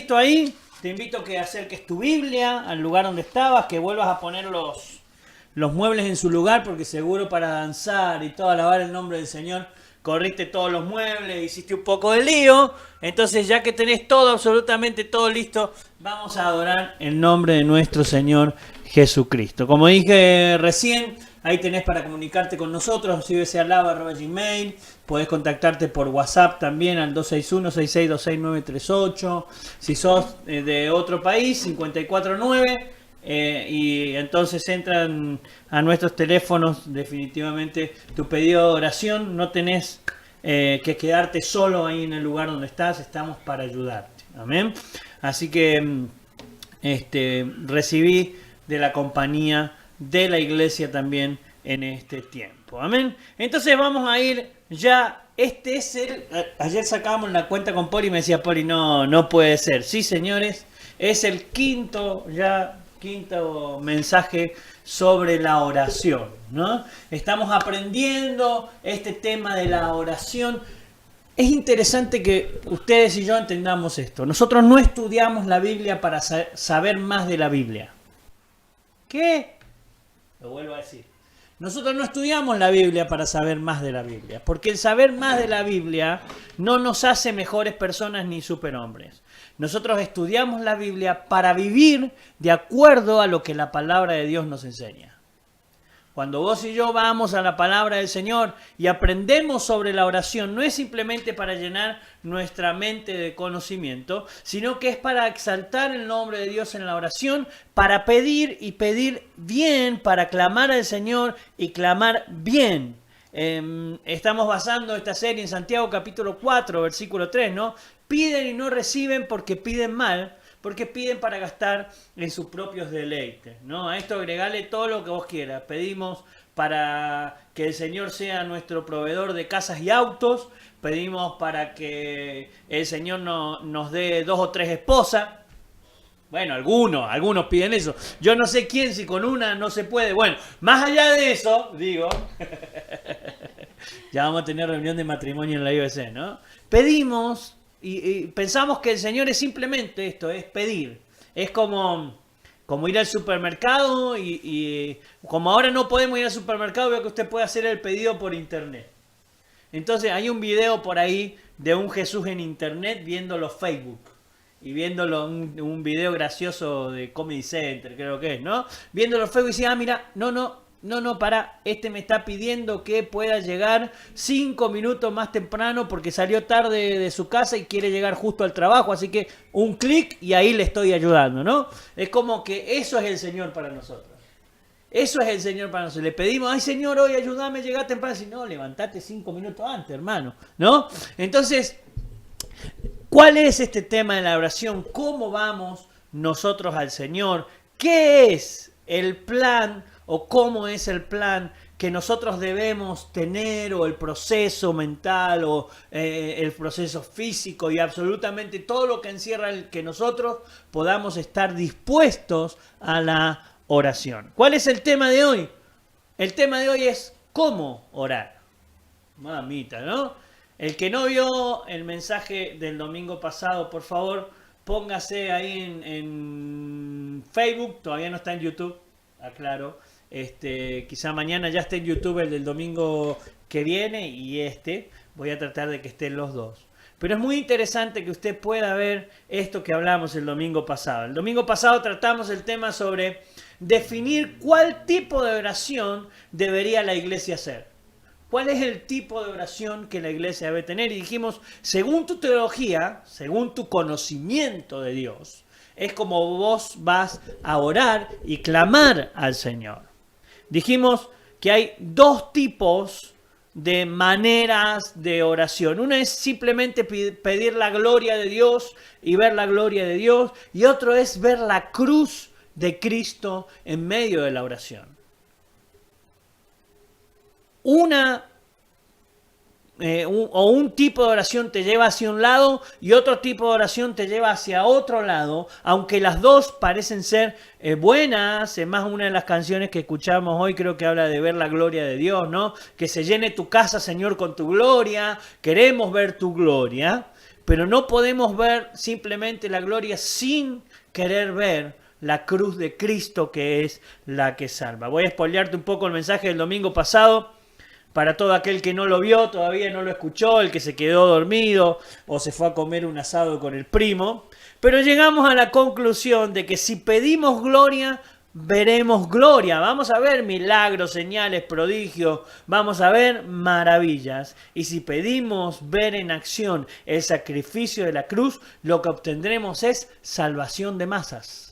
listo ahí, te invito a que acerques tu Biblia al lugar donde estabas, que vuelvas a poner los muebles en su lugar, porque seguro para danzar y todo alabar el nombre del Señor, corriste todos los muebles, hiciste un poco de lío. Entonces, ya que tenés todo, absolutamente todo listo, vamos a adorar el nombre de nuestro Señor Jesucristo. Como dije recién, ahí tenés para comunicarte con nosotros, cbcalaba@gmail. Podés contactarte por WhatsApp también al 261-6626-938. Si sos de otro país, 549. Y entonces entran a nuestros teléfonos. Definitivamente tu pedido de oración, no tenés que quedarte solo ahí en el lugar donde estás. Estamos para ayudarte. Amén. Así que recibí de la compañía de la iglesia también en este tiempo. Amén. Entonces vamos a ir ya. Este es ayer sacábamos la cuenta con Poli y me decía Poli, no puede ser. Sí, señores, es el quinto mensaje sobre la oración, ¿no? Estamos aprendiendo este tema de la oración. Es interesante que ustedes y yo entendamos esto. Nosotros no estudiamos la Biblia para saber más de la Biblia. ¿Qué? Lo vuelvo a decir. Nosotros no estudiamos la Biblia para saber más de la Biblia, porque el saber más de la Biblia no nos hace mejores personas ni superhombres. Nosotros estudiamos la Biblia para vivir de acuerdo a lo que la palabra de Dios nos enseña. Cuando vos y yo vamos a la palabra del Señor y aprendemos sobre la oración, no es simplemente para llenar nuestra mente de conocimiento, sino que es para exaltar el nombre de Dios en la oración, para pedir y pedir bien, para clamar al Señor y clamar bien. Estamos basando esta serie en Santiago capítulo 4, versículo 3, ¿no? Piden y no reciben porque piden mal, porque piden para gastar en sus propios deleites, ¿no? A esto agregale todo lo que vos quieras. Pedimos para que el Señor sea nuestro proveedor de casas y autos. Pedimos para que el Señor nos dé 2 o 3 esposas. Bueno, algunos piden eso. Yo no sé quién, si con una no se puede. Bueno, más allá de eso, digo, ya vamos a tener reunión de matrimonio en la IBC, ¿no? Pedimos y pensamos que el Señor es simplemente esto, es pedir. Es como ir al supermercado y como ahora no podemos ir al supermercado, veo que usted puede hacer el pedido por internet. Entonces hay un video por ahí de un Jesús en internet viéndolo Facebook. Y viéndolo, un video gracioso de Comedy Center, creo que es, ¿no? Viéndolo en Facebook y decía, mira, no, para, me está pidiendo que pueda llegar 5 minutos más temprano porque salió tarde de su casa y quiere llegar justo al trabajo, así que un clic y ahí le estoy ayudando, ¿no? Es como que eso es el Señor para nosotros. Eso es el Señor para nosotros. Le pedimos, ay Señor, hoy ayúdame a llegar temprano. Si no, levantate 5 minutos antes, hermano, ¿no? Entonces, ¿cuál es este tema de la oración? ¿Cómo vamos nosotros al Señor? ¿Qué es el plan o cómo es el plan que nosotros debemos tener, o el proceso mental o el proceso físico y absolutamente todo lo que encierra el que nosotros podamos estar dispuestos a la oración? ¿Cuál es el tema de hoy? El tema de hoy es cómo orar. Mamita, ¿no? El que no vio el mensaje del domingo pasado, por favor, póngase ahí en Facebook. Todavía no está en YouTube, aclaro. Quizá mañana ya esté en YouTube el del domingo que viene y voy a tratar de que estén los dos. Pero es muy interesante que usted pueda ver esto que hablamos el domingo pasado. El domingo pasado tratamos el tema sobre definir cuál tipo de oración debería la iglesia hacer. ¿Cuál es el tipo de oración que la iglesia debe tener? Y dijimos, según tu teología, según tu conocimiento de Dios, es como vos vas a orar y clamar al Señor. Dijimos que hay 2 tipos de maneras de oración. Una es simplemente pedir la gloria de Dios y ver la gloria de Dios. Y otro es ver la cruz de Cristo en medio de la oración. Un tipo de oración te lleva hacia un lado y otro tipo de oración te lleva hacia otro lado, aunque las dos parecen ser buenas. Es más, una de las canciones que escuchamos hoy creo que habla de ver la gloria de Dios, ¿no? Que se llene tu casa, Señor, con tu gloria, queremos ver tu gloria. pero no podemos ver simplemente la gloria sin querer ver la cruz de Cristo, que es la que salva. Voy a spoilearte un poco el mensaje del domingo pasado. Para todo aquel que no lo vio, todavía no lo escuchó, el que se quedó dormido o se fue a comer un asado con el primo. Pero llegamos a la conclusión de que si pedimos gloria, veremos gloria. Vamos a ver milagros, señales, prodigios, vamos a ver maravillas. Y si pedimos ver en acción el sacrificio de la cruz, lo que obtendremos es salvación de masas.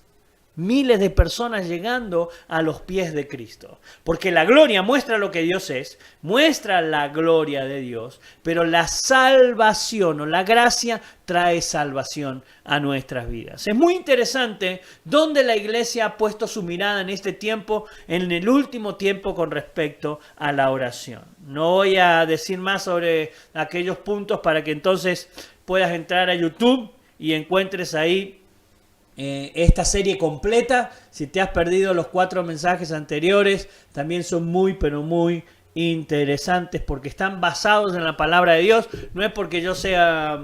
Miles de personas llegando a los pies de Cristo. Porque la gloria muestra lo que Dios es, muestra la gloria de Dios, pero la salvación o la gracia trae salvación a nuestras vidas. Es muy interesante dónde la iglesia ha puesto su mirada en este tiempo, en el último tiempo con respecto a la oración. No voy a decir más sobre aquellos puntos para que entonces puedas entrar a YouTube y encuentres ahí esta serie completa. Si te has perdido los 4 mensajes anteriores, también son muy pero muy interesantes porque están basados en la palabra de Dios. No es porque yo sea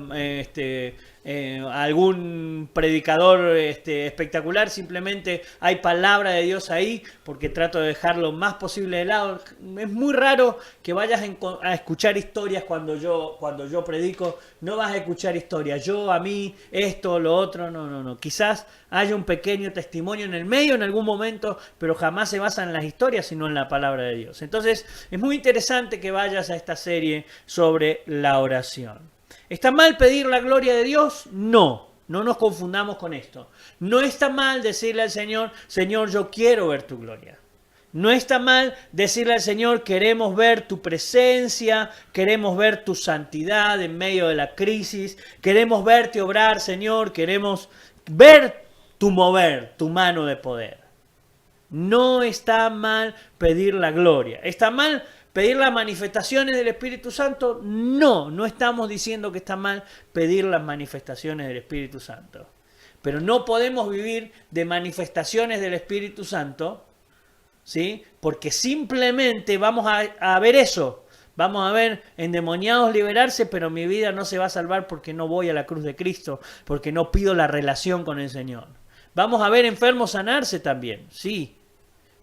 algún predicador espectacular, simplemente hay palabra de Dios ahí porque trato de dejar lo más posible de lado. Es muy raro que vayas a escuchar historias cuando yo predico. No vas a escuchar historias, a mí, esto, lo otro, no. Quizás haya un pequeño testimonio en el medio en algún momento, pero jamás se basa en las historias, sino en la palabra de Dios. Entonces, es muy interesante que vayas a esta serie sobre la oración. ¿Está mal pedir la gloria de Dios? No nos confundamos con esto. No está mal decirle al Señor, Señor, yo quiero ver tu gloria. No está mal decirle al Señor, queremos ver tu presencia, queremos ver tu santidad en medio de la crisis, queremos verte obrar, Señor, queremos ver tu mover, tu mano de poder. No está mal pedir la gloria. ¿Está mal pedir las manifestaciones del Espíritu Santo? No estamos diciendo que está mal pedir las manifestaciones del Espíritu Santo. Pero no podemos vivir de manifestaciones del Espíritu Santo, ¿sí? Porque simplemente vamos a ver eso. Vamos a ver endemoniados liberarse, pero mi vida no se va a salvar porque no voy a la cruz de Cristo, porque no pido la relación con el Señor. Vamos a ver enfermos sanarse también, sí.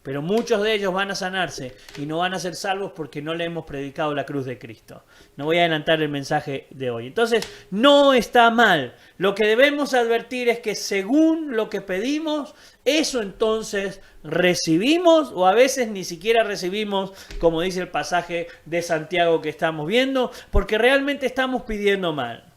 Pero muchos de ellos van a sanarse y no van a ser salvos porque no le hemos predicado la cruz de Cristo. No voy a adelantar el mensaje de hoy. Entonces, no está mal. Lo que debemos advertir es que según lo que pedimos, eso entonces recibimos, o a veces ni siquiera recibimos, como dice el pasaje de Santiago que estamos viendo, porque realmente estamos pidiendo mal.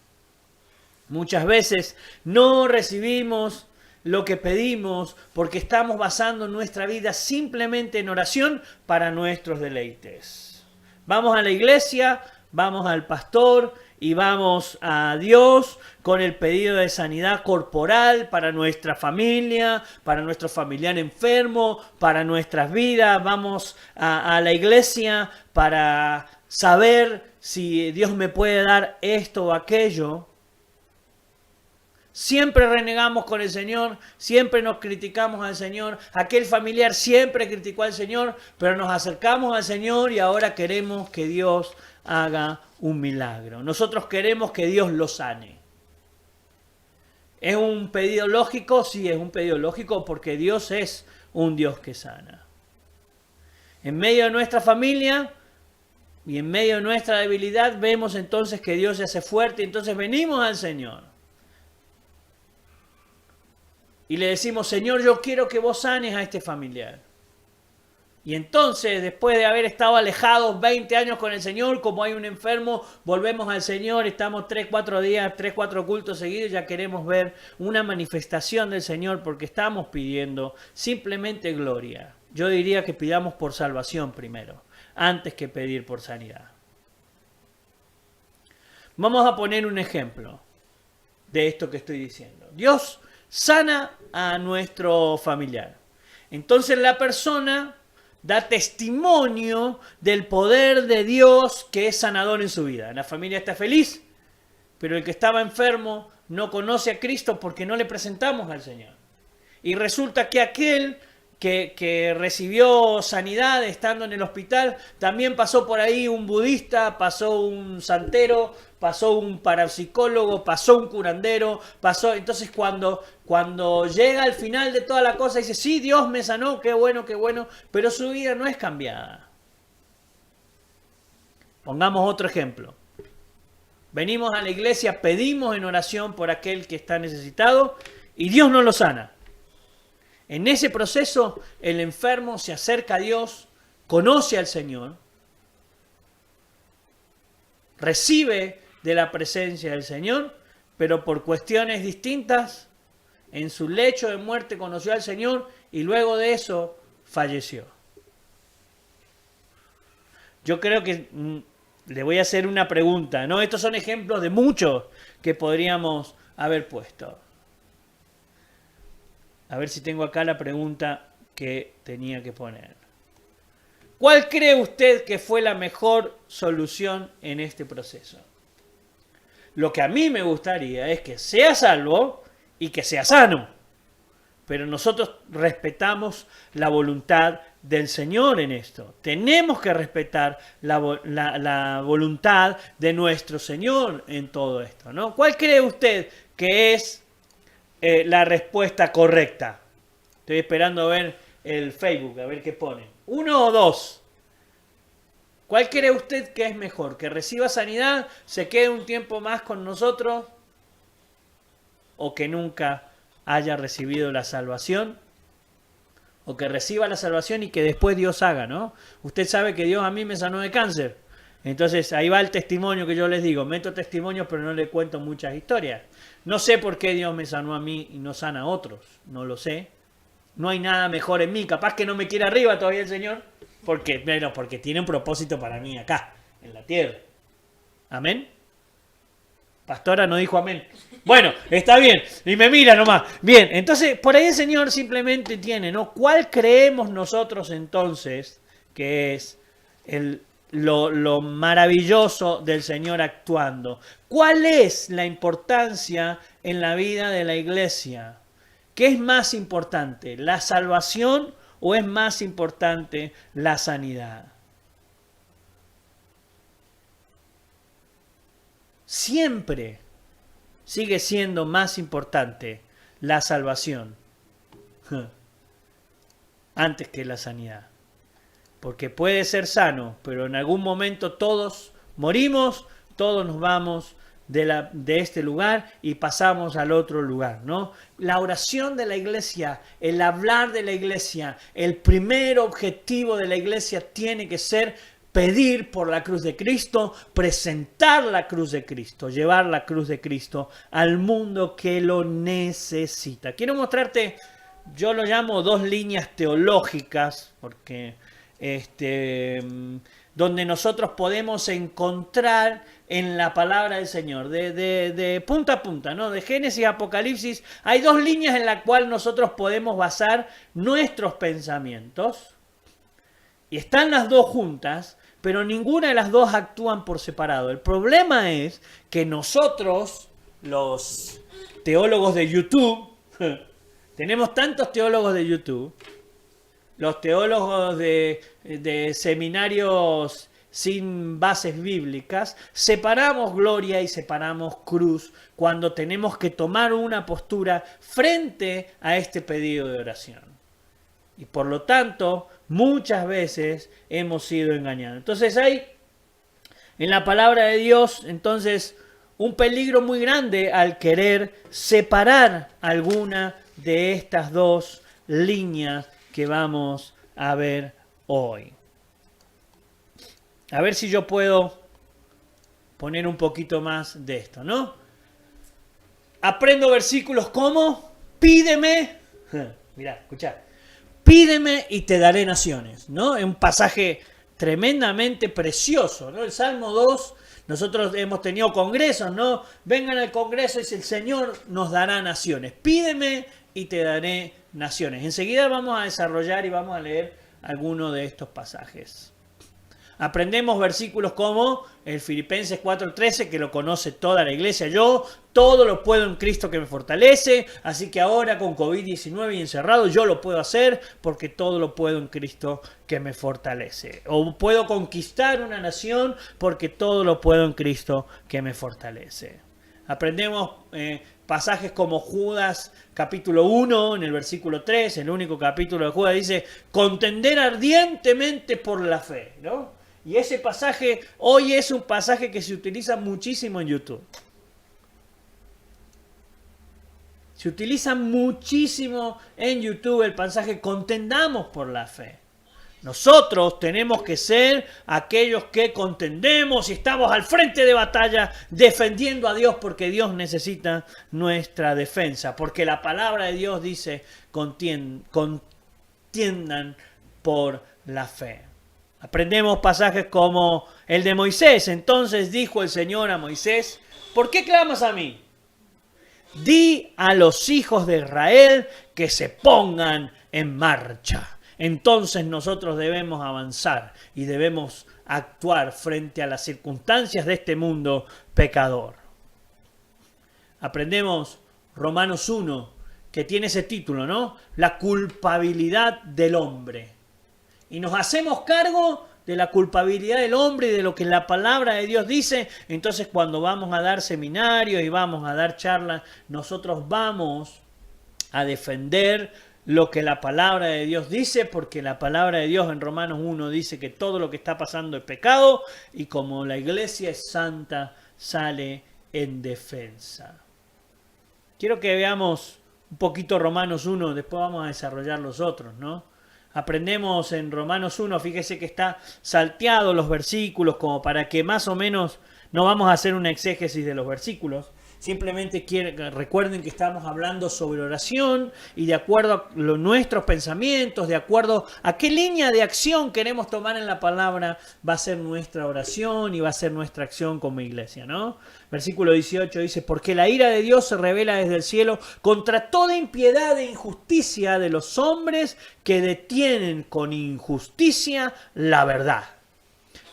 Muchas veces no recibimos lo que pedimos porque estamos basando nuestra vida simplemente en oración para nuestros deleites. Vamos a la iglesia, vamos al pastor y vamos a Dios con el pedido de sanidad corporal para nuestra familia, para nuestro familiar enfermo, para nuestras vidas. Vamos a la iglesia para saber si Dios me puede dar esto o aquello. Siempre renegamos con el Señor, siempre nos criticamos al Señor. Aquel familiar siempre criticó al Señor, pero nos acercamos al Señor y ahora queremos que Dios haga un milagro. Nosotros queremos que Dios lo sane. ¿Es un pedido lógico? Sí, es un pedido lógico porque Dios es un Dios que sana. En medio de nuestra familia y en medio de nuestra debilidad vemos entonces que Dios se hace fuerte y entonces venimos al Señor. Y le decimos, Señor, yo quiero que vos sanes a este familiar. Y entonces, después de haber estado alejados 20 años con el Señor, como hay un enfermo, volvemos al Señor, estamos 3-4 días, 3-4 cultos seguidos, ya queremos ver una manifestación del Señor porque estamos pidiendo simplemente gloria. Yo diría que pidamos por salvación primero, antes que pedir por sanidad. Vamos a poner un ejemplo de esto que estoy diciendo. Dios sana a nuestro familiar. Entonces la persona da testimonio del poder de Dios que es sanador en su vida. La familia está feliz, pero el que estaba enfermo no conoce a Cristo porque no le presentamos al Señor. Y resulta que aquel que recibió sanidad estando en el hospital, también pasó por ahí un budista, pasó un santero, pasó un parapsicólogo, pasó un curandero, pasó... Entonces cuando llega al final de toda la cosa, dice, sí, Dios me sanó, qué bueno, pero su vida no es cambiada. Pongamos otro ejemplo. Venimos a la iglesia, pedimos en oración por aquel que está necesitado y Dios no lo sana. En ese proceso, el enfermo se acerca a Dios, conoce al Señor, recibe de la presencia del Señor, pero por cuestiones distintas, en su lecho de muerte conoció al Señor y luego de eso falleció. Yo creo que le voy a hacer una pregunta, ¿no? Estos son ejemplos de muchos que podríamos haber puesto. A ver si tengo acá la pregunta que tenía que poner. ¿Cuál cree usted que fue la mejor solución en este proceso? Lo que a mí me gustaría es que sea salvo y que sea sano. Pero nosotros respetamos la voluntad del Señor en esto. Tenemos que respetar la voluntad de nuestro Señor en todo esto, ¿no? ¿Cuál cree usted que es la respuesta correcta? Estoy esperando a ver el Facebook, a ver qué pone. 1 o 2. ¿Cuál cree usted que es mejor? ¿Que reciba sanidad, se quede un tiempo más con nosotros? ¿O que nunca haya recibido la salvación? ¿O que reciba la salvación y que después Dios haga, ¿no? Usted sabe que Dios a mí me sanó de cáncer. Entonces ahí va el testimonio que yo les digo. Meto testimonios pero no le cuento muchas historias. No sé por qué Dios me sanó a mí y no sana a otros. No lo sé. No hay nada mejor en mí. Capaz que no me quiere arriba todavía el Señor. Porque tiene un propósito para mí acá, en la tierra. ¿Amén? Pastora no dijo amén. Bueno, está bien. Y me mira nomás. Bien, entonces por ahí el Señor simplemente tiene, ¿no? ¿Cuál creemos nosotros entonces que es lo maravilloso del Señor actuando? ¿Cuál es la importancia en la vida de la iglesia? ¿Qué es más importante? ¿La salvación o es más importante la sanidad? Siempre sigue siendo más importante la salvación antes que la sanidad. Porque puede ser sano, pero en algún momento todos morimos, todos nos vamos de este lugar y pasamos al otro lugar, ¿no? La oración de la iglesia, el hablar de la iglesia, el primer objetivo de la iglesia tiene que ser pedir por la cruz de Cristo, presentar la cruz de Cristo, llevar la cruz de Cristo al mundo que lo necesita. Quiero mostrarte, yo lo llamo 2 líneas teológicas, porque donde nosotros podemos encontrar en la palabra del Señor, de punta a punta, ¿no? De Génesis a Apocalipsis, hay 2 líneas en las cuales nosotros podemos basar nuestros pensamientos, y están las 2 juntas, pero ninguna de las 2 actúan por separado. El problema es que nosotros, los teólogos de YouTube, tenemos tantos teólogos de YouTube, los teólogos de seminarios sin bases bíblicas, separamos gloria y separamos cruz cuando tenemos que tomar una postura frente a este pedido de oración. Y por lo tanto, muchas veces hemos sido engañados. Entonces hay en la palabra de Dios, entonces, un peligro muy grande al querer separar alguna de estas 2 líneas que vamos a ver hoy. A ver si yo puedo poner un poquito más de esto, ¿no? Aprendo versículos como, pídeme, mirá, escuchá, pídeme y te daré naciones, ¿no? Es un pasaje tremendamente precioso, ¿no? El Salmo 2, nosotros hemos tenido congresos, ¿no? Vengan al congreso y dice, el Señor nos dará naciones. Pídeme y te daré naciones. Enseguida vamos a desarrollar y vamos a leer alguno de estos pasajes. Aprendemos versículos como el Filipenses 4:13, que lo conoce toda la iglesia. Yo todo lo puedo en Cristo que me fortalece, así que ahora con COVID-19 y encerrado yo lo puedo hacer porque todo lo puedo en Cristo que me fortalece. O puedo conquistar una nación porque todo lo puedo en Cristo que me fortalece. Aprendemos pasajes como Judas capítulo 1 en el versículo 3, el único capítulo de Judas, dice contender ardientemente por la fe, ¿no? Y ese pasaje hoy es un pasaje que se utiliza muchísimo en YouTube. Se utiliza muchísimo en YouTube el pasaje contendamos por la fe. Nosotros tenemos que ser aquellos que contendemos y estamos al frente de batalla defendiendo a Dios porque Dios necesita nuestra defensa. Porque la palabra de Dios dice contiendan por la fe. Aprendemos pasajes como el de Moisés. Entonces dijo el Señor a Moisés, ¿por qué clamas a mí? Di a los hijos de Israel que se pongan en marcha. Entonces nosotros debemos avanzar y debemos actuar frente a las circunstancias de este mundo pecador. Aprendemos Romanos 1, que tiene ese título, ¿no? La culpabilidad del hombre. Y nos hacemos cargo de la culpabilidad del hombre y de lo que la palabra de Dios dice. Entonces cuando vamos a dar seminarios y vamos a dar charlas, nosotros vamos a defender lo que la palabra de Dios dice, porque la palabra de Dios en Romanos 1 dice que todo lo que está pasando es pecado y como la iglesia es santa, sale en defensa. Quiero que veamos un poquito Romanos 1, después vamos a desarrollar los otros, ¿no? Aprendemos en Romanos 1, fíjese que está salteado los versículos como para que más o menos no vamos a hacer una exégesis de los versículos. Simplemente recuerden que estamos hablando sobre oración y de acuerdo a nuestros pensamientos, de acuerdo a qué línea de acción queremos tomar en la palabra, va a ser nuestra oración y va a ser nuestra acción como iglesia, ¿no? Versículo 18 dice, porque la ira de Dios se revela desde el cielo contra toda impiedad e injusticia de los hombres que detienen con injusticia la verdad.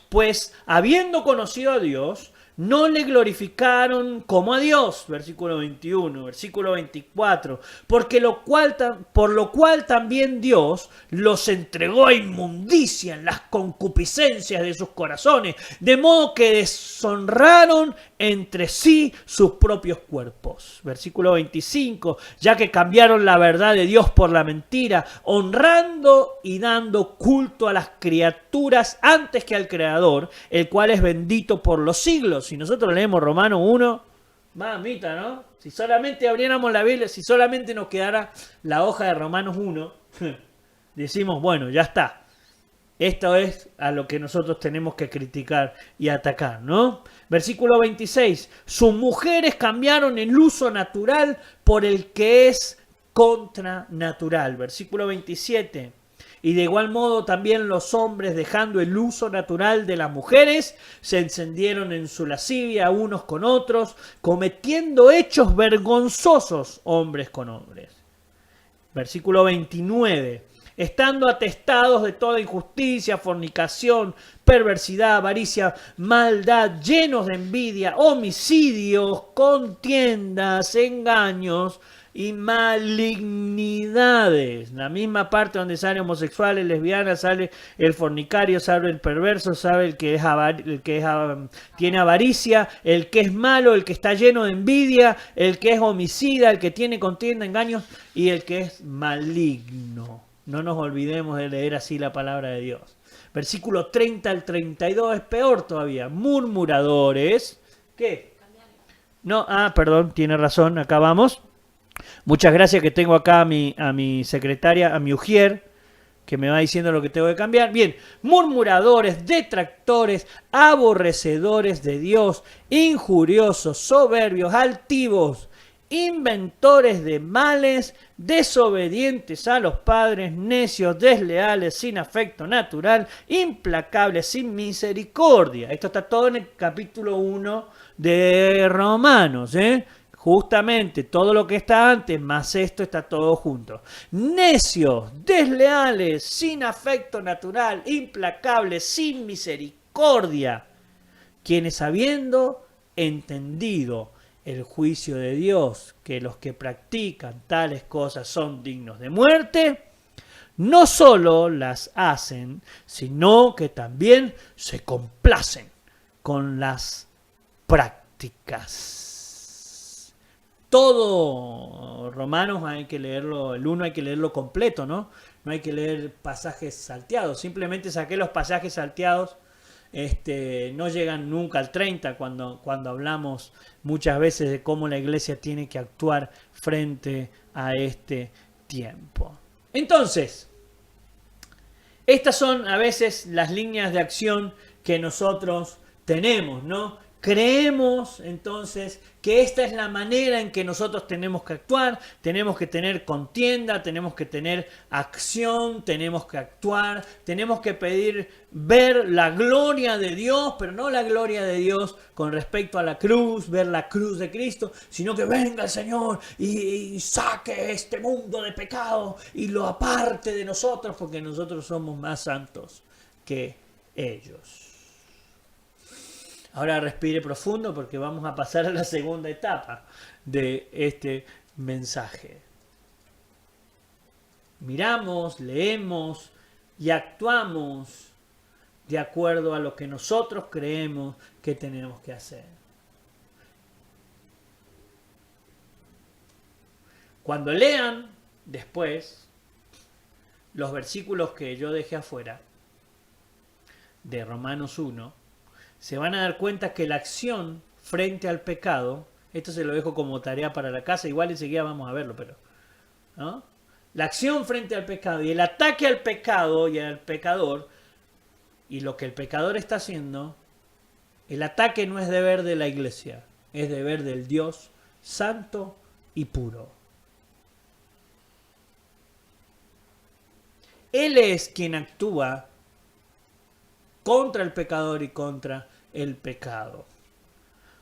Pues habiendo conocido a Dios, no le glorificaron como a Dios, versículo 21, versículo 24, por lo cual también Dios los entregó a inmundicia en las concupiscencias de sus corazones, de modo que deshonraron entre sí sus propios cuerpos. Versículo 25, ya que cambiaron la verdad de Dios por la mentira, honrando y dando culto a las criaturas antes que al Creador, el cual es bendito por los siglos. Si nosotros leemos Romanos 1, mamita, ¿no? Si solamente abriéramos la Biblia, si solamente nos quedara la hoja de Romanos 1, decimos, bueno, ya está. Esto es a lo que nosotros tenemos que criticar y atacar, ¿no? Versículo 26. Sus mujeres cambiaron el uso natural por el que es contranatural. Versículo 27. Y de igual modo también los hombres, dejando el uso natural de las mujeres, se encendieron en su lascivia unos con otros, cometiendo hechos vergonzosos hombres con hombres. Versículo 29. Estando atestados de toda injusticia, fornicación, perversidad, avaricia, maldad, llenos de envidia, homicidios, contiendas, engaños y malignidades. La misma parte donde sale homosexuales, lesbianas, sale el fornicario, sale el perverso, sale el que tiene avaricia, el que es malo, el que está lleno de envidia, el que es homicida, el que tiene contienda, engaños y el que es maligno. No nos olvidemos de leer así la palabra de Dios. Versículo 30 al 32 es peor todavía. Murmuradores. ¿Qué? No, perdón, tiene razón, acá vamos. Muchas gracias que tengo acá a mi secretaria, a mi ujier, que me va diciendo lo que tengo que cambiar. Bien, murmuradores, detractores, aborrecedores de Dios, injuriosos, soberbios, altivos, inventores de males, desobedientes a los padres, necios, desleales, sin afecto natural, implacables, sin misericordia. Esto está todo en el capítulo 1 de Romanos, Justamente todo lo que está antes, más esto está todo junto. Necios, desleales, sin afecto natural, implacables, sin misericordia, quienes habiendo entendido el juicio de Dios, que los que practican tales cosas son dignos de muerte, no solo las hacen, sino que también se complacen con las prácticas. Todo Romanos hay que leerlo, el 1 hay que leerlo completo, ¿no? No hay que leer pasajes salteados. Simplemente saqué los pasajes salteados. No llegan nunca al 30 cuando hablamos muchas veces de cómo la iglesia tiene que actuar frente a este tiempo. Entonces, estas son a veces las líneas de acción que nosotros tenemos, ¿no? Creemos entonces que esta es la manera en que nosotros tenemos que actuar, tenemos que tener contienda, tenemos que tener acción, tenemos que actuar, tenemos que pedir ver la gloria de Dios, pero no la gloria de Dios con respecto a la cruz, ver la cruz de Cristo, sino que venga el Señor y saque este mundo de pecado y lo aparte de nosotros porque nosotros somos más santos que ellos. Ahora respire profundo porque vamos a pasar a la segunda etapa de este mensaje. Miramos, leemos y actuamos de acuerdo a lo que nosotros creemos que tenemos que hacer. Cuando lean después los versículos que yo dejé afuera de Romanos 1, se van a dar cuenta que la acción frente al pecado, esto se lo dejo como tarea para la casa, igual enseguida vamos a verlo, pero ¿no? La acción frente al pecado y el ataque al pecado y al pecador, y lo que el pecador está haciendo, el ataque no es deber de la iglesia, es deber del Dios santo y puro. Él es quien actúa contra el pecador y contra el pecado.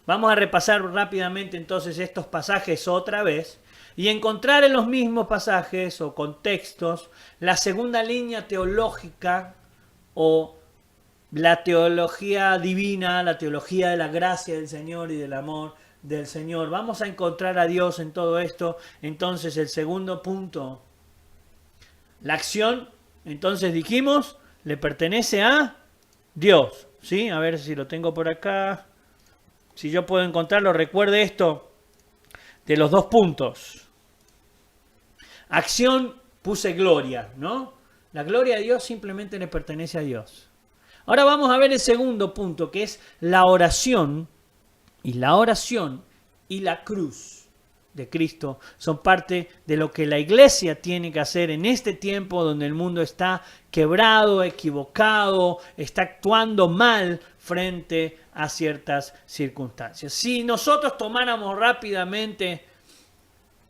Vamos a repasar rápidamente entonces estos pasajes otra vez y encontrar en los mismos pasajes o contextos la segunda línea teológica o la teología divina, la teología de la gracia del Señor y del amor del Señor. Vamos a encontrar a Dios en todo esto. Entonces el segundo punto, la acción, entonces dijimos, le pertenece a Dios, ¿sí? A ver si lo tengo por acá. Si yo puedo encontrarlo, recuerde esto de los dos puntos. Acción, puse gloria, ¿no? La gloria de Dios simplemente le pertenece a Dios. Ahora vamos a ver el segundo punto, que es la oración. Y la oración y la cruz de Cristo son parte de lo que la iglesia tiene que hacer en este tiempo donde el mundo está quebrado, equivocado, está actuando mal frente a ciertas circunstancias. Si nosotros tomáramos rápidamente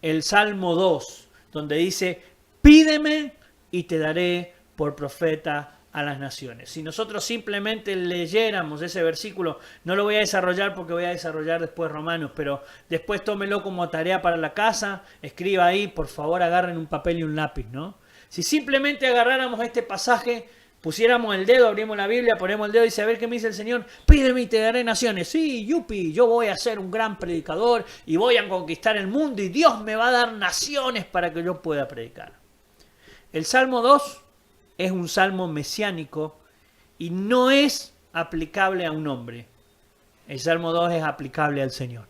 el Salmo 2, donde dice, pídeme y te daré por profeta a las naciones. Si nosotros simplemente leyéramos ese versículo, no lo voy a desarrollar porque voy a desarrollar después Romanos, pero después tómelo como tarea para la casa, escriba ahí, por favor agarren un papel y un lápiz, ¿no? Si simplemente agarráramos este pasaje, pusiéramos el dedo, abrimos la Biblia, ponemos el dedo y dice, a ver qué me dice el Señor, pídeme y te daré naciones. Sí, yupi, yo voy a ser un gran predicador y voy a conquistar el mundo y Dios me va a dar naciones para que yo pueda predicar. El Salmo 2 es un salmo mesiánico y no es aplicable a un hombre. El Salmo 2 es aplicable al Señor.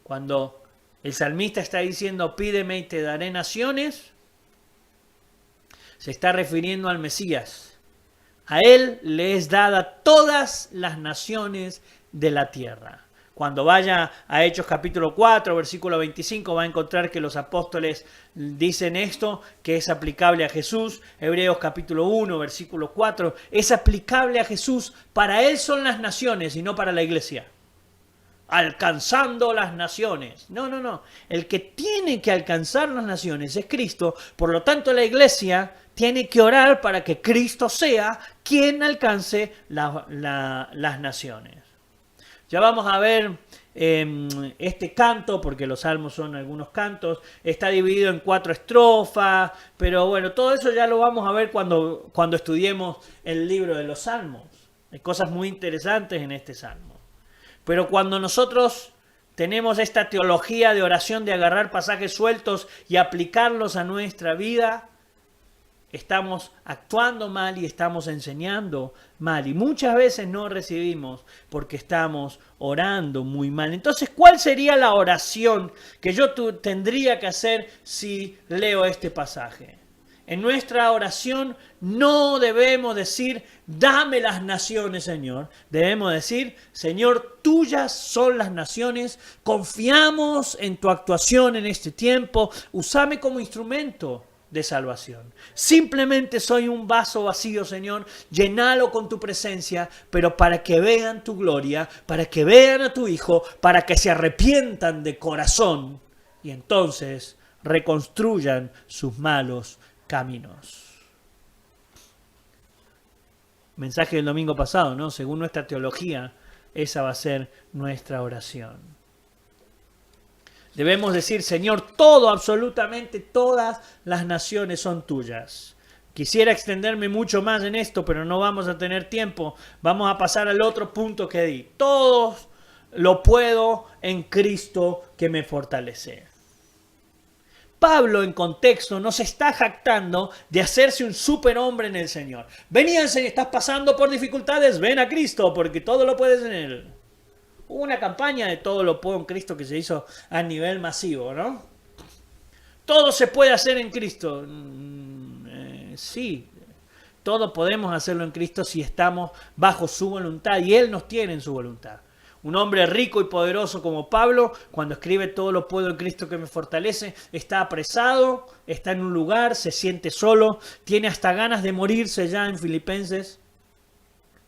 Cuando el salmista está diciendo, pídeme y te daré naciones, se está refiriendo al Mesías. A él le es dada todas las naciones de la tierra. Cuando vaya a Hechos capítulo 4, versículo 25, va a encontrar que los apóstoles dicen esto, que es aplicable a Jesús. Hebreos capítulo 1, versículo 4, es aplicable a Jesús. Para él son las naciones y no para la iglesia. Alcanzando las naciones. No. El que tiene que alcanzar las naciones es Cristo. Por lo tanto, la iglesia tiene que orar para que Cristo sea quien alcance las naciones. Ya vamos a ver este canto, porque los salmos son algunos cantos, está dividido en 4 estrofas, pero bueno, todo eso ya lo vamos a ver cuando estudiemos el libro de los salmos. Hay cosas muy interesantes en este salmo. Pero cuando nosotros tenemos esta teología de oración, de agarrar pasajes sueltos y aplicarlos a nuestra vida, estamos actuando mal y estamos enseñando mal. Y muchas veces no recibimos porque estamos orando muy mal. Entonces, ¿cuál sería la oración que yo tendría que hacer si leo este pasaje? En nuestra oración no debemos decir, dame las naciones, Señor. Debemos decir, Señor, tuyas son las naciones. Confiamos en tu actuación en este tiempo. Úsame como instrumento de salvación. Simplemente soy un vaso vacío, Señor. Llénalo con tu presencia, pero para que vean tu gloria, para que vean a tu Hijo, para que se arrepientan de corazón y entonces reconstruyan sus malos caminos. Mensaje del domingo pasado, ¿no? Según nuestra teología, esa va a ser nuestra oración. Debemos decir, Señor, todo, absolutamente todas las naciones son tuyas. Quisiera extenderme mucho más en esto, pero no vamos a tener tiempo. Vamos a pasar al otro punto que di. Todos lo puedo en Cristo que me fortalece. Pablo, en contexto, no se está jactando de hacerse un superhombre en el Señor. Venían, estás pasando por dificultades, ven a Cristo, porque todo lo puedes en Él. Hubo una campaña de todo lo puedo en Cristo que se hizo a nivel masivo, ¿no? Todo se puede hacer en Cristo. Sí, todo podemos hacerlo en Cristo si estamos bajo su voluntad y Él nos tiene en su voluntad. Un hombre rico y poderoso como Pablo, cuando escribe todo lo puedo en Cristo que me fortalece, está apresado, está en un lugar, se siente solo, tiene hasta ganas de morirse ya en Filipenses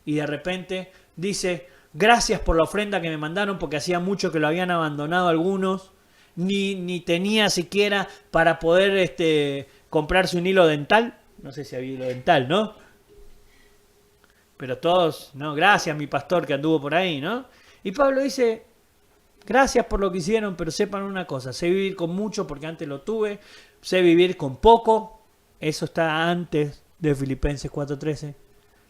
y de repente dice, gracias por la ofrenda que me mandaron porque hacía mucho que lo habían abandonado algunos, ni tenía siquiera para poder comprarse un hilo dental, no sé si había hilo dental, ¿no? Pero todos, no, gracias mi pastor que anduvo por ahí, ¿no? Y Pablo dice, gracias por lo que hicieron, pero sepan una cosa, sé vivir con mucho porque antes lo tuve, sé vivir con poco, eso está antes de Filipenses 4:13,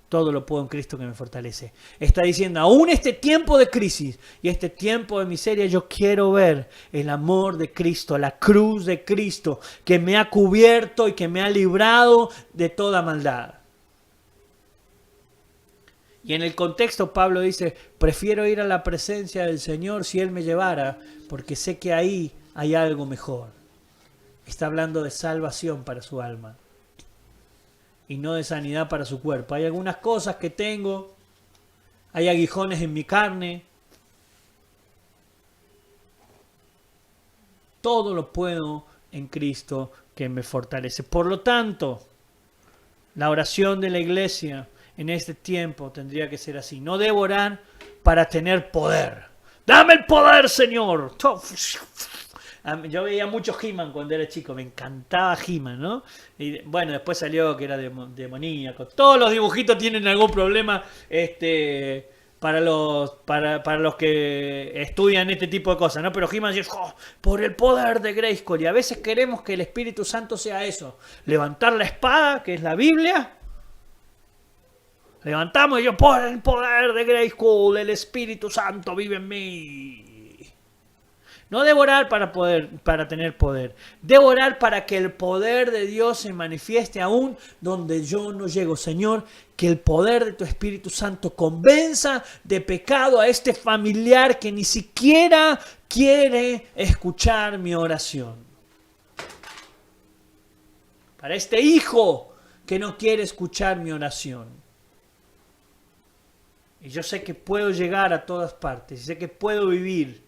todo lo puedo en Cristo que me fortalece. Está diciendo, aún este tiempo de crisis y este tiempo de miseria, yo quiero ver el amor de Cristo, la cruz de Cristo, que me ha cubierto y que me ha librado de toda maldad. Y en el contexto Pablo dice, prefiero ir a la presencia del Señor si Él me llevara, porque sé que ahí hay algo mejor. Está hablando de salvación para su alma y no de sanidad para su cuerpo. Hay algunas cosas que tengo, hay aguijones en mi carne. Todo lo puedo en Cristo que me fortalece. Por lo tanto, la oración de la iglesia en este tiempo tendría que ser así. No debo orar para tener poder. ¡Dame el poder, Señor! Yo veía mucho He-Man cuando era chico. Me encantaba He-Man, ¿no? Y bueno, después salió que era demoníaco. Todos los dibujitos tienen algún problema para los que estudian este tipo de cosas, ¿no? Pero He-Man dice, oh, por el poder de Grayskull. Y a veces queremos que el Espíritu Santo sea eso. Levantar la espada, que es la Biblia. Levantamos y yo, por el poder de Grayskull, el Espíritu Santo vive en mí. No debo orar para tener poder. Debo orar para que el poder de Dios se manifieste aún donde yo no llego. Señor, que el poder de tu Espíritu Santo convenza de pecado a este familiar que ni siquiera quiere escuchar mi oración. Para este hijo que no quiere escuchar mi oración. Y yo sé que puedo llegar a todas partes, y sé que puedo vivir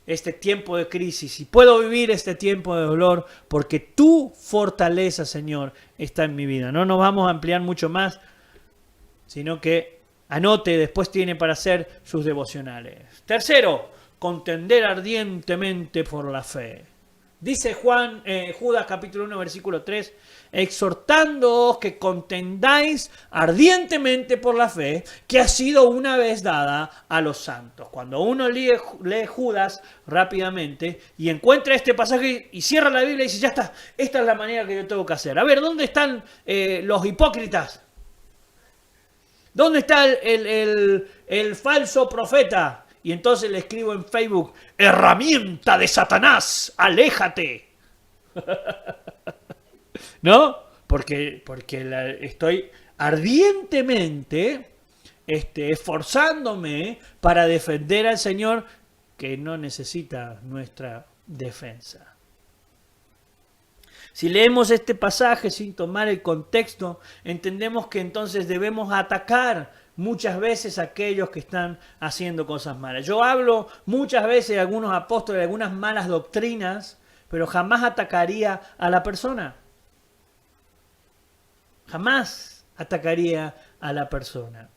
este tiempo de crisis, y puedo vivir este tiempo de dolor, porque tu fortaleza, Señor, está en mi vida. No nos vamos a ampliar mucho más, sino que anote, después tiene para hacer sus devocionales. Tercero, contender ardientemente por la fe. Dice Judas capítulo 1, versículo 3, exhortándoos que contendáis ardientemente por la fe que ha sido una vez dada a los santos. Cuando uno lee Judas rápidamente y encuentra este pasaje y cierra la Biblia y dice, ya está, esta es la manera que yo tengo que hacer. A ver, ¿dónde están los hipócritas? ¿Dónde está el falso profeta? Y entonces le escribo en Facebook, herramienta de Satanás, aléjate. ¿No? Porque estoy ardientemente esforzándome para defender al Señor que no necesita nuestra defensa. Si leemos este pasaje sin tomar el contexto, entendemos que entonces debemos atacar muchas veces a aquellos que están haciendo cosas malas. Yo hablo muchas veces de algunos apóstoles, de algunas malas doctrinas, pero jamás atacaría a la persona. Jamás atacaría a la persona.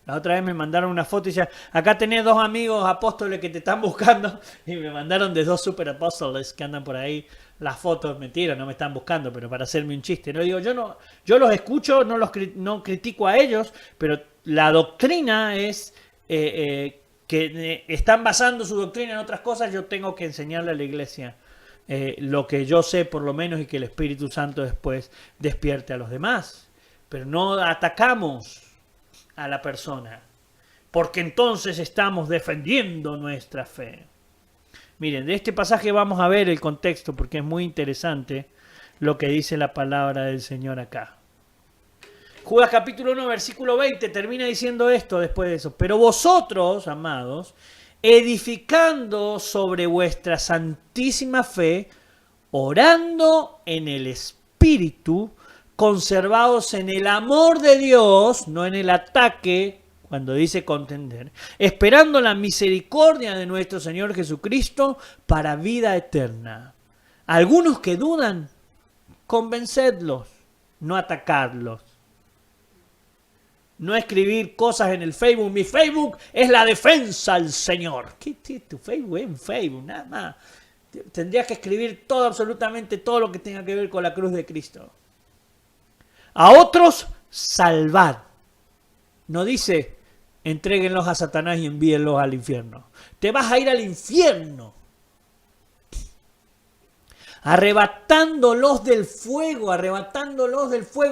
La otra vez me mandaron una foto y decía, acá tenés 2 amigos apóstoles que te están buscando. Y me mandaron de 2 super apóstoles que andan por ahí las fotos. Mentira, no me están buscando, pero para hacerme un chiste. No digo, yo los escucho, no critico a ellos, pero la doctrina es que están basando su doctrina en otras cosas. Yo tengo que enseñarle a la iglesia lo que yo sé por lo menos y que el Espíritu Santo después despierte a los demás. Pero no atacamos a la persona, porque entonces estamos defendiendo nuestra fe. Miren, de este pasaje vamos a ver el contexto, porque es muy interesante lo que dice la palabra del Señor acá. Judas capítulo 1, versículo 20, termina diciendo esto después de eso. Pero vosotros, amados, edificando sobre vuestra santísima fe, orando en el Espíritu, conservados en el amor de Dios, no en el ataque, cuando dice contender, esperando la misericordia de nuestro Señor Jesucristo para vida eterna. Algunos que dudan, convencedlos, no atacarlos. No escribir cosas en el Facebook. Mi Facebook es la defensa al Señor. ¿Qué tu Facebook? Es un Facebook, nada más. Tendrías que escribir todo, absolutamente todo lo que tenga que ver con la cruz de Cristo. A otros, salvad. No dice, entréguenlos a Satanás y envíenlos al infierno. Te vas a ir al infierno. Arrebatándolos del fuego,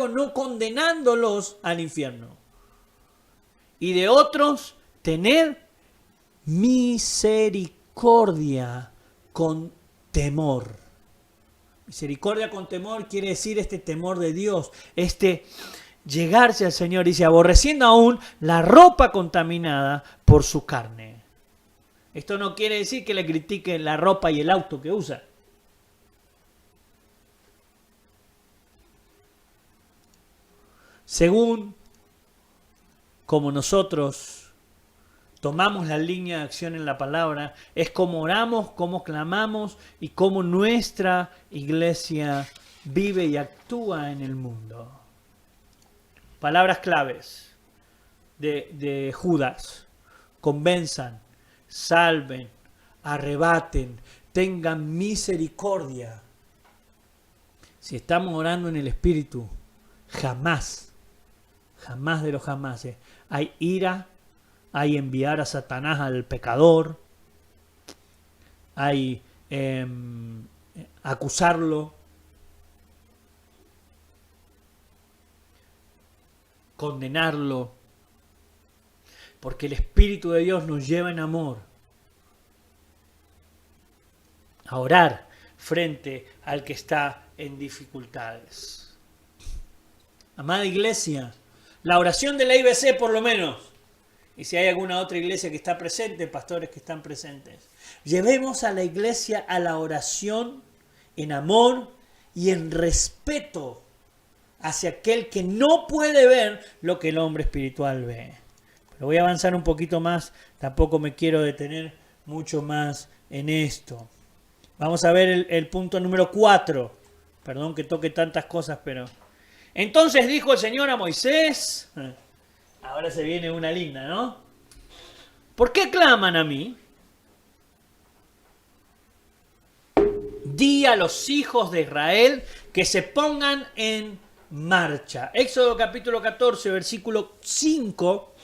no condenándolos al infierno. Y de otros, tener misericordia con temor. Misericordia con temor quiere decir este temor de Dios, llegarse al Señor, dice, aborreciendo aún la ropa contaminada por su carne. Esto no quiere decir que le critiquen la ropa y el auto que usa. Según como nosotros tomamos la línea de acción en la palabra, es como oramos, como clamamos y como nuestra iglesia vive y actúa en el mundo. Palabras claves de Judas: convenzan, salven, arrebaten, tengan misericordia. Si estamos orando en el Espíritu, jamás de los jamases hay ira, hay enviar a Satanás al pecador, hay acusarlo, condenarlo, porque el Espíritu de Dios nos lleva en amor a orar frente al que está en dificultades. Amada iglesia, la oración de la IBC por lo menos, y si hay alguna otra iglesia que está presente, pastores que están presentes, llevemos a la iglesia a la oración en amor y en respeto hacia aquel que no puede ver lo que el hombre espiritual ve. Pero voy a avanzar un poquito más, tampoco me quiero detener mucho más en esto. Vamos a ver el punto número 4. Perdón que toque tantas cosas, pero... Entonces dijo el Señor a Moisés... Ahora se viene una linda, ¿no? ¿Por qué claman a mí? Di a los hijos de Israel que se pongan en marcha. Éxodo capítulo 14, versículo 5.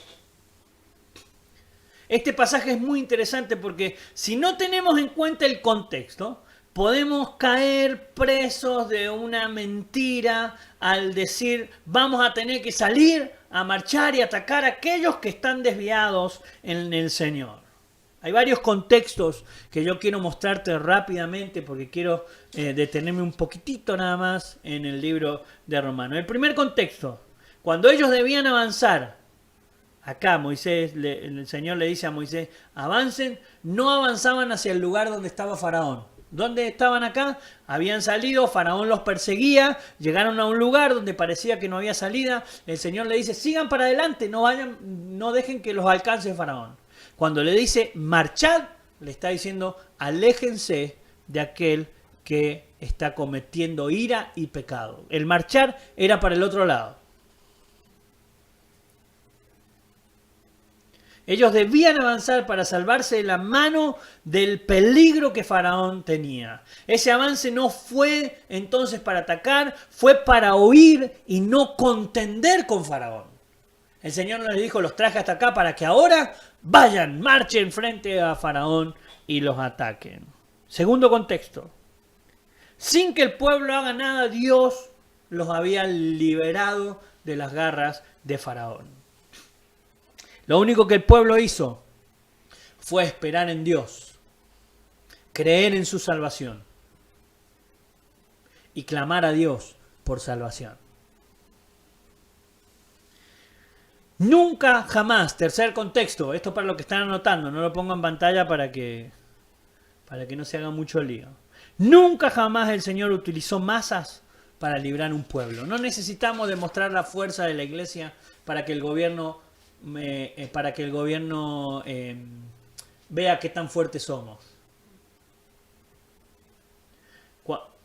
Este pasaje es muy interesante porque si no tenemos en cuenta el contexto, podemos caer presos de una mentira al decir vamos a tener que salir a marchar y atacar a aquellos que están desviados en el Señor. Hay varios contextos que yo quiero mostrarte rápidamente porque quiero detenerme un poquitito nada más en el libro de Romanos. El primer contexto, cuando ellos debían avanzar, acá Moisés, el Señor le dice a Moisés, avancen, no avanzaban hacia el lugar donde estaba Faraón. ¿Dónde estaban acá? Habían salido, Faraón los perseguía, llegaron a un lugar donde parecía que no había salida. El Señor le dice, sigan para adelante, no vayan, no dejen que los alcance Faraón. Cuando le dice marchad, le está diciendo aléjense de aquel que está cometiendo ira y pecado. El marchar era para el otro lado. Ellos debían avanzar para salvarse de la mano del peligro que Faraón tenía. Ese avance no fue entonces para atacar, fue para huir y no contender con Faraón. El Señor les dijo, los traje hasta acá para que ahora vayan, marchen frente a Faraón y los ataquen. Segundo contexto. Sin que el pueblo haga nada, Dios los había liberado de las garras de Faraón. Lo único que el pueblo hizo fue esperar en Dios, creer en su salvación y clamar a Dios por salvación. Nunca, jamás, tercer contexto, esto para los que están anotando, no lo pongo en pantalla para que no se haga mucho lío. Nunca jamás el Señor utilizó masas para librar un pueblo. No necesitamos demostrar la fuerza de la iglesia para que el gobierno vea qué tan fuertes somos.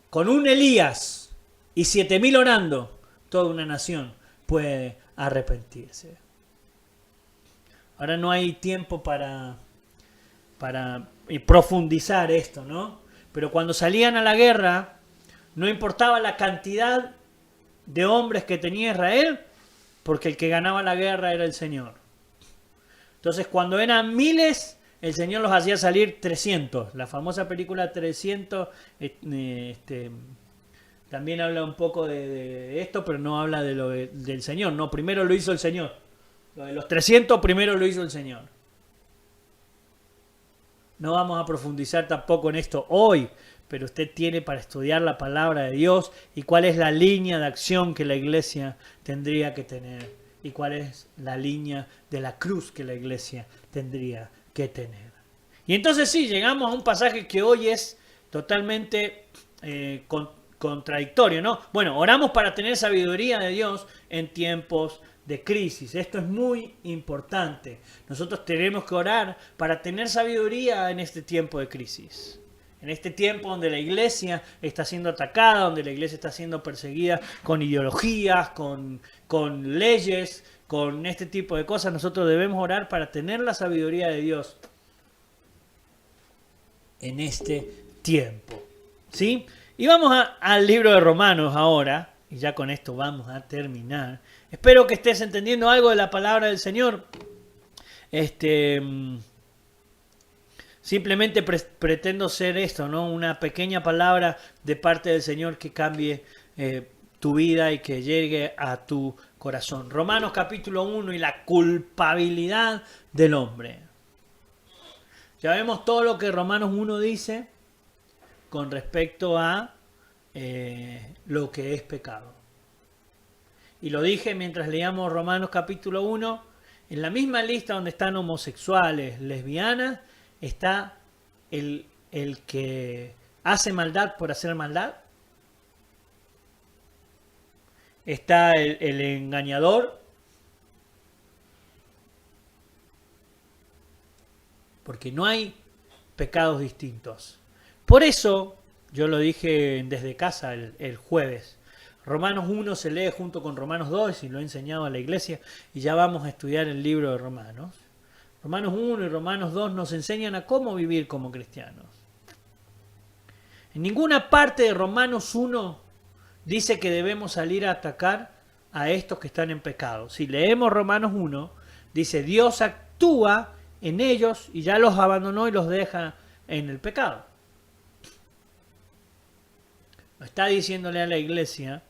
Con un Elías y 7.000 orando, toda una nación puede arrepentirse. Ahora no hay tiempo para profundizar esto, ¿no? Pero cuando salían a la guerra, no importaba la cantidad de hombres que tenía Israel, porque el que ganaba la guerra era el Señor. Entonces, cuando eran miles, el Señor los hacía salir 300. La famosa película 300 también habla un poco de esto, pero no habla del Señor. No, primero lo hizo el Señor. Lo de los 300 primero lo hizo el Señor. No vamos a profundizar tampoco en esto hoy, pero usted tiene para estudiar la palabra de Dios y cuál es la línea de acción que la iglesia tendría que tener y cuál es la línea de la cruz que la iglesia tendría que tener. Y entonces sí, llegamos a un pasaje que hoy es totalmente contradictorio, ¿no? Bueno, oramos para tener sabiduría de Dios en tiempos de crisis. Esto es muy importante. Nosotros tenemos que orar para tener sabiduría en este tiempo de crisis. En este tiempo donde la iglesia está siendo atacada, donde la iglesia está siendo perseguida con ideologías, con leyes, con este tipo de cosas, nosotros debemos orar para tener la sabiduría de Dios en este tiempo. ¿Sí? Y vamos al libro de Romanos ahora, y ya con esto vamos a terminar. Espero que estés entendiendo algo de la palabra del Señor. Simplemente pretendo ser esto, ¿no? Una pequeña palabra de parte del Señor que cambie tu vida y que llegue a tu corazón. Romanos capítulo 1 y la culpabilidad del hombre. Ya vemos todo lo que Romanos 1 dice con respecto a lo que es pecado. Y lo dije mientras leíamos Romanos capítulo 1, en la misma lista donde están homosexuales, lesbianas, está el que hace maldad por hacer maldad. Está el engañador. Porque no hay pecados distintos. Por eso, yo lo dije desde casa el jueves, Romanos 1 se lee junto con Romanos 2 y lo he enseñado a la iglesia y ya vamos a estudiar el libro de Romanos. Romanos 1 y Romanos 2 nos enseñan a cómo vivir como cristianos. En ninguna parte de Romanos 1 dice que debemos salir a atacar a estos que están en pecado. Si leemos Romanos 1, dice Dios actúa en ellos y ya los abandonó y los deja en el pecado. No está diciéndole a la iglesia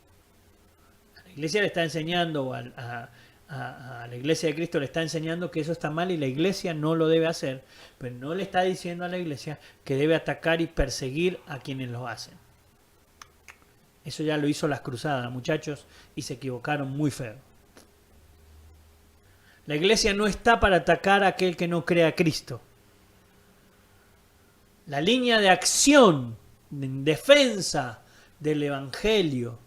le está enseñando, o a la iglesia de Cristo le está enseñando que eso está mal y la iglesia no lo debe hacer, pero no le está diciendo a la iglesia que debe atacar y perseguir a quienes lo hacen. Eso ya lo hizo las cruzadas, muchachos, y se equivocaron muy feo. La iglesia no está para atacar a aquel que no crea a Cristo. La línea de acción en defensa del Evangelio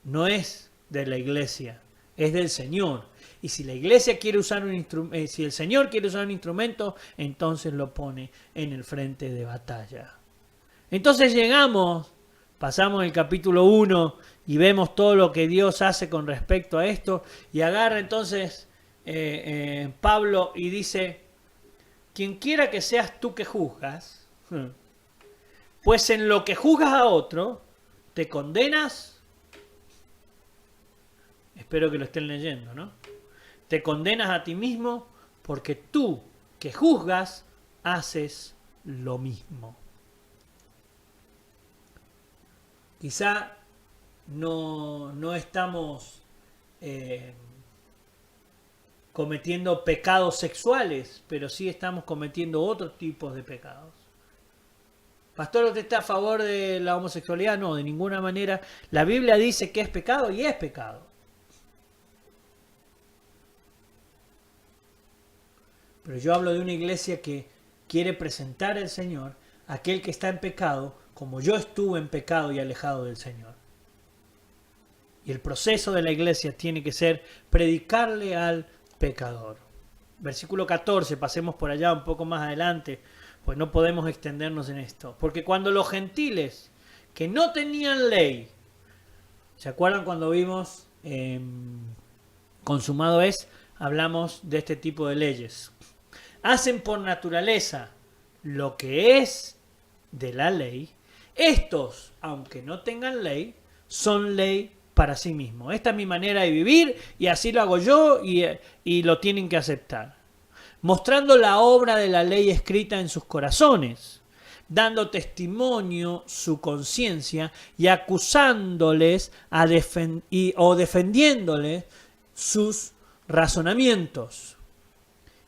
no es de la iglesia, es del Señor. Y si la iglesia quiere usar un instrumento, si el Señor quiere usar un instrumento, entonces lo pone en el frente de batalla. Entonces pasamos el capítulo 1 y vemos todo lo que Dios hace con respecto a esto. Y agarra entonces Pablo y dice, quien quiera que seas tú que juzgas, pues en lo que juzgas a otro, te condenas. Espero que lo estén leyendo, ¿no? Te condenas a ti mismo porque tú que juzgas haces lo mismo. Quizá no estamos cometiendo pecados sexuales, pero sí estamos cometiendo otros tipos de pecados. Pastor, ¿usted está a favor de la homosexualidad? No, de ninguna manera. La Biblia dice que es pecado y es pecado. Pero yo hablo de una iglesia que quiere presentar al Señor a aquel que está en pecado, como yo estuve en pecado y alejado del Señor. Y el proceso de la iglesia tiene que ser predicarle al pecador. Versículo 14, pasemos por allá un poco más adelante, pues no podemos extendernos en esto. Porque cuando los gentiles que no tenían ley, ¿se acuerdan cuando vimos consumado es? Hablamos de este tipo de leyes. Hacen por naturaleza lo que es de la ley, estos, aunque no tengan ley, son ley para sí mismos. Esta es mi manera de vivir y así lo hago yo y lo tienen que aceptar. Mostrando la obra de la ley escrita en sus corazones, dando testimonio su conciencia y acusándoles o defendiéndoles sus razonamientos.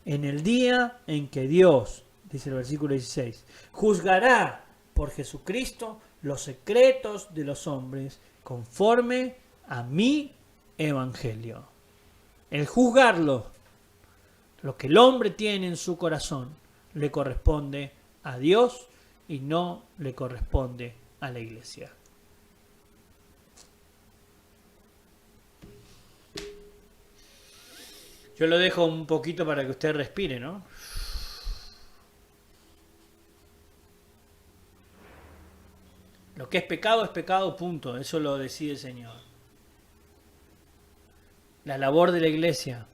En el día en que Dios, dice el versículo 16, juzgará por Jesucristo los secretos de los hombres conforme a mi evangelio. El juzgarlo, lo que el hombre tiene en su corazón, le corresponde a Dios y no le corresponde a la iglesia. Yo lo dejo un poquito para que usted respire, ¿no? Lo que es pecado, punto. Eso lo decide el Señor. La labor de la iglesia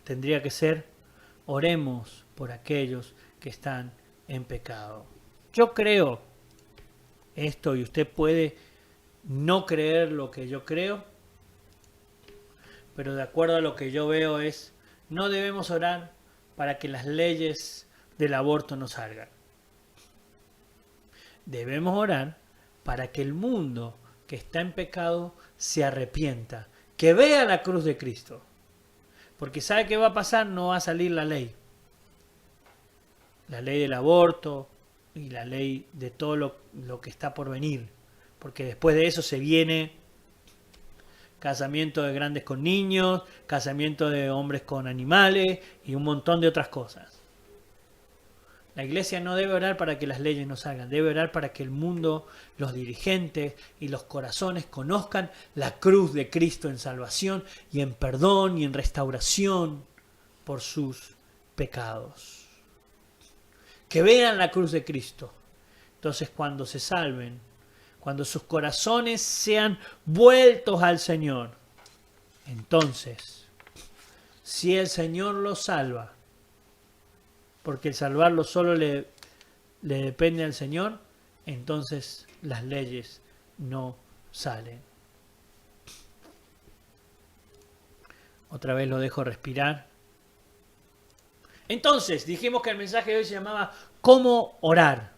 tendría que ser, oremos por aquellos que están en pecado. Yo creo esto y usted puede no creer lo que yo creo, pero de acuerdo a lo que yo veo es, no debemos orar para que las leyes del aborto no salgan. Debemos orar para que el mundo que está en pecado se arrepienta, que vea la cruz de Cristo. Porque ¿sabe qué va a pasar? No va a salir la ley. La ley del aborto y la ley de todo lo que está por venir. Porque después de eso se viene casamiento de grandes con niños, casamiento de hombres con animales y un montón de otras cosas. La iglesia no debe orar para que las leyes no salgan, debe orar para que el mundo, los dirigentes y los corazones conozcan la cruz de Cristo en salvación y en perdón y en restauración por sus pecados. Que vean la cruz de Cristo. Entonces cuando se salven, cuando sus corazones sean vueltos al Señor, entonces, si el Señor los salva, porque el salvarlo solo le depende al Señor, entonces las leyes no salen. Otra vez lo dejo respirar. Entonces, dijimos que el mensaje de hoy se llamaba ¿cómo orar?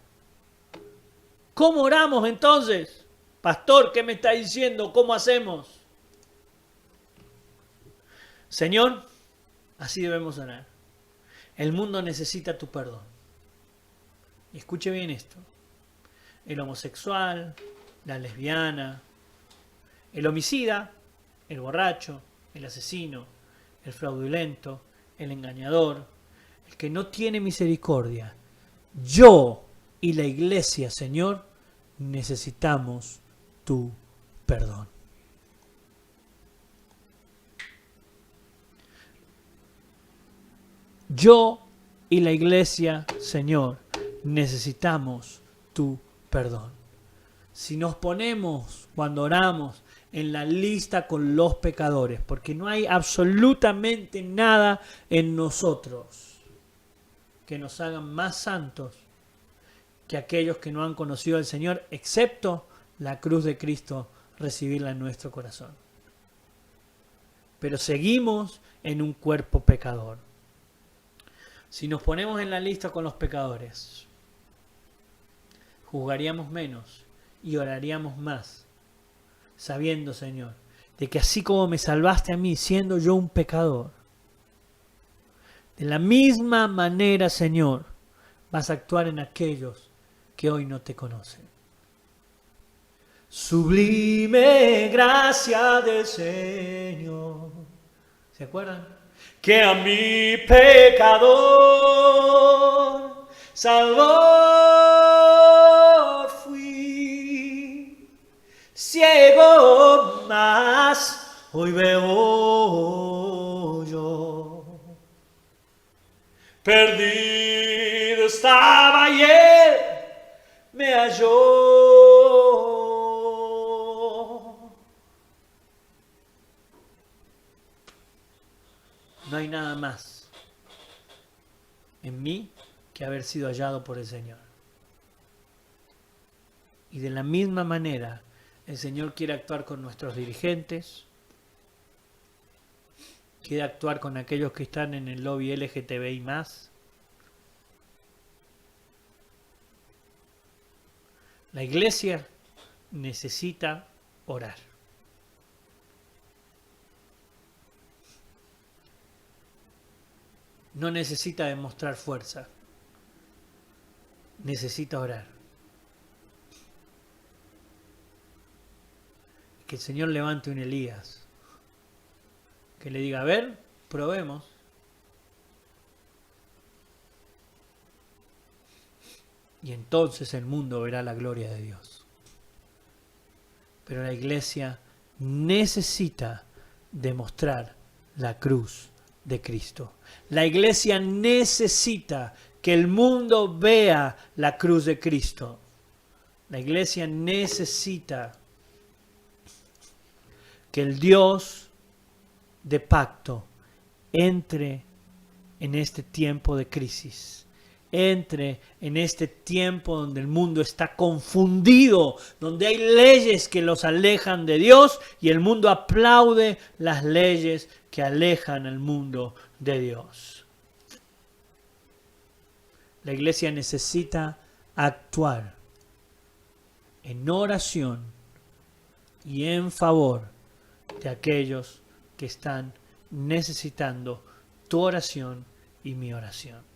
¿Cómo oramos entonces? Pastor, ¿qué me está diciendo? ¿Cómo hacemos? Señor, así debemos orar. El mundo necesita tu perdón. Y escuche bien esto. El homosexual, la lesbiana, el homicida, el borracho, el asesino, el fraudulento, el engañador, el que no tiene misericordia. Yo y la iglesia, Señor, necesitamos tu perdón. Yo y la iglesia, Señor, necesitamos tu perdón. Si nos ponemos, cuando oramos, en la lista con los pecadores, porque no hay absolutamente nada en nosotros que nos hagan más santos que aquellos que no han conocido al Señor, excepto la cruz de Cristo, recibirla en nuestro corazón. Pero seguimos en un cuerpo pecador. Si nos ponemos en la lista con los pecadores, juzgaríamos menos y oraríamos más, sabiendo, Señor, de que así como me salvaste a mí, siendo yo un pecador, de la misma manera, Señor, vas a actuar en aquellos que hoy no te conocen. Sublime gracia del Señor. ¿Se acuerdan? Que a mi pecador salvador fui, ciego mas hoy veo yo, perdido estaba y él me halló. No hay nada más en mí que haber sido hallado por el Señor. Y de la misma manera, el Señor quiere actuar con nuestros dirigentes, quiere actuar con aquellos que están en el lobby LGTBI+. La iglesia necesita orar. No necesita demostrar fuerza. Necesita orar. Que el Señor levante un Elías. Que le diga, a ver, probemos. Y entonces el mundo verá la gloria de Dios. Pero la iglesia necesita demostrar la cruz de Cristo. La iglesia necesita que el mundo vea la cruz de Cristo. La iglesia necesita que el Dios de pacto entre en este tiempo de crisis. Entre en este tiempo donde el mundo está confundido, donde hay leyes que los alejan de Dios y el mundo aplaude las leyes que alejan al mundo de Dios. La iglesia necesita actuar en oración y en favor de aquellos que están necesitando tu oración y mi oración.